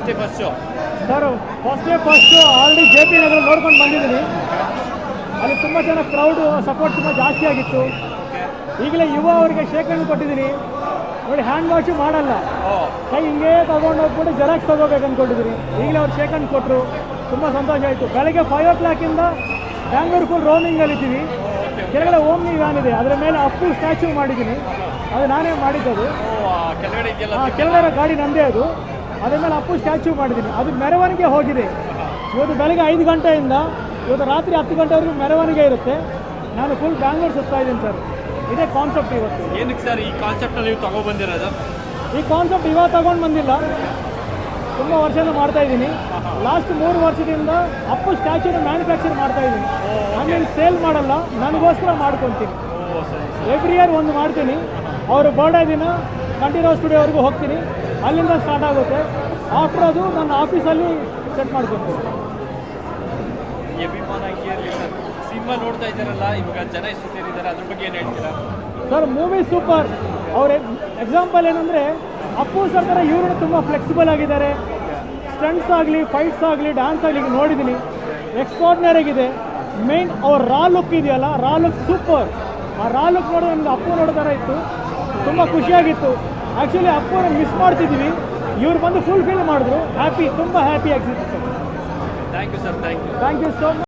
First day first show sir first already J P Nagar ನೋಡ್ಕೊಂಡು ಬಂದಿದ್ದೀನಿ. ಅಲ್ಲಿ ತುಂಬ ಜನ ಕ್ರೌಡು ಸಪೋರ್ಟ್ ತುಂಬ ಜಾಸ್ತಿ ಆಗಿತ್ತು. ಈಗಲೇ ಯುವ ಅವರಿಗೆ ಶೇಕ್ ಹ್ಯಾಂಡ್ ಕೊಟ್ಟಿದ್ದೀನಿ ನೋಡಿ. ಹ್ಯಾಂಡ್ ವಾಶು ಮಾಡಲ್ಲ, ಕೈ ಹಿಂಗೆ ತೊಗೊಂಡು ಹೋಗ್ಬಿಟ್ಟು ಜೆರಾಕ್ಸ್ ತೊಗೋಬೇಕು ಅಂದ್ಕೊಂಡಿದ್ದೀನಿ. ಈಗಲೇ ಅವ್ರು ಶೇಕ್ ಹ್ಯಾಂಡ್ ಕೊಟ್ಟರು, ತುಂಬ ಸಂತೋಷ ಆಯಿತು. ಬೆಳಗ್ಗೆ 5 o'clock ಬ್ಯಾಂಗ್ಳೂರು ಫುಲ್ ರೋಮಿಂಗಲ್ಲಿದ್ದೀವಿ. ಕೆಳಗಡೆ ಓಮ್ನಿ ವ್ಯಾನ್ ಇದೆ, ಅದರ ಮೇಲೆ ಅಪ್ಪು ಸ್ಟ್ಯಾಚ್ಯೂ ಮಾಡಿದ್ದೀನಿ. ಅದು ನಾನೇ ಮಾಡಿದ್ದದು, ಕೆಳಗಡೆ ಗಾಡಿ ನಂದೇ ಅದು. ಅದ್ರ ಮೇಲೆ ಅಪ್ಪು ಸ್ಟ್ಯಾಚ್ಯೂ ಮಾಡಿದ್ದೀನಿ. ಅದು ಮೆರವಣಿಗೆ ಹೋಗಿದೆ. ಇವತ್ತು ಬೆಳಗ್ಗೆ 5 ಗಂಟೆಯಿಂದ ಇವತ್ತು ರಾತ್ರಿ 10 ಗಂಟೆವರೆಗೂ ಮೆರವಣಿಗೆ ಇರುತ್ತೆ. ನಾನು ಫುಲ್ ಬ್ಯಾಂಗ್ಳೂರು ಸುತ್ತಾ ಇದ್ದೀನಿ ಸರ್. ಇದೇ ಕಾನ್ಸೆಪ್ಟ್ ಇವತ್ತು. ಏನಕ್ಕೆ ಸರ್ ಈ ಕಾನ್ಸೆಪ್ಟಲ್ಲಿ ನೀವು ತಗೊಬಂದಿರೋದು? ಈ ಕಾನ್ಸೆಪ್ಟ್ ಇವಾಗ ತಗೊಂಡು ಬಂದಿಲ್ಲ, ತುಂಬ ವರ್ಷದಿಂದ ಮಾಡ್ತಾ ಇದ್ದೀನಿ. ಲಾಸ್ಟ್ 3 ವರ್ಷದಿಂದ ಅಪ್ಪು ಸ್ಟ್ಯಾಚ್ಯೂನ ಮ್ಯಾನುಫ್ಯಾಕ್ಚರ್ ಮಾಡ್ತಾ ಇದ್ದೀನಿ. ಆಮೇಲೆ ಸೇಲ್ ಮಾಡಲ್ಲ, ನನಗೋಸ್ಕರ ಮಾಡ್ಕೊತೀನಿ. ಎವ್ರಿ ಇಯರ್ ಒಂದು ಮಾಡ್ತೀನಿ. ಅವರು ಬರ್ಡೇ ದಿನ ಕಂಠೀರವ ಸ್ಟುಡಿಯೋವರೆಗೂ ಹೋಗ್ತೀನಿ, ಅಲ್ಲಿಂದ ಸ್ಟಾರ್ಟ್ ಆಗುತ್ತೆ. ಆಫ್ಟರ್ ಅದು ನನ್ನ ಆಫೀಸಲ್ಲಿ ಸೆಟ್ ಮಾಡ್ಕೊತೀನಿ. ಅಭಿಮಾನ ಇರಲಿ ಸರ್. ಸಿನಿಮಾ ನೋಡ್ತಾ ಇದ್ದಾರಲ್ಲ, ಇವಾಗ ಜನ ಎಷ್ಟು ಸೇರಿದ್ದಾರೆ, ಅದ್ರ ಬಗ್ಗೆ ಏನು ಹೇಳ್ತೀರಾ ಸರ್? Movie super. ಅವ್ರ ಎಕ್ಸಾಂಪಲ್ ಏನಂದರೆ ಅಪ್ಪು ಸರ್ ಥರ ಇವರು ತುಂಬ ಫ್ಲೆಕ್ಸಿಬಲ್ ಆಗಿದ್ದಾರೆ. ಸ್ಟಂಟ್ಸ್ ಆಗಲಿ, ಫೈಟ್ಸ್ ಆಗಲಿ, ಡ್ಯಾನ್ಸ್ ಆಗಲಿ ನೋಡಿದ್ದೀನಿ, ಎಕ್ಸ್ಟ್ರಾರ್ಡಿನರಿ ಆಗಿದೆ. ಮೇನ್ ಅವ್ರ ರಾ ಲುಕ್ ಇದೆಯಲ್ಲ, ರಾ ಲುಕ್ ಸೂಪರ್. ಆ ರಾ ಲುಕ್ ನೋಡೋದು ನಮ್ಗೆ ಅಪ್ಪು ನೋಡೋ ಥರ ಇತ್ತು, ತುಂಬ ಖುಷಿಯಾಗಿತ್ತು. ಆ್ಯಕ್ಚುಲಿ ಅಪ್ಪುನ ಮಿಸ್ ಮಾಡ್ತಿದ್ದೀವಿ, ಇವ್ರು ಬಂದು ಫುಲ್ ಫಿಲ್ ಮಾಡಿದ್ರು. ಹ್ಯಾಪಿ, ತುಂಬ ಹ್ಯಾಪಿ ಆಗಿತ್ತು sir. Thank you sir. Thank you so much.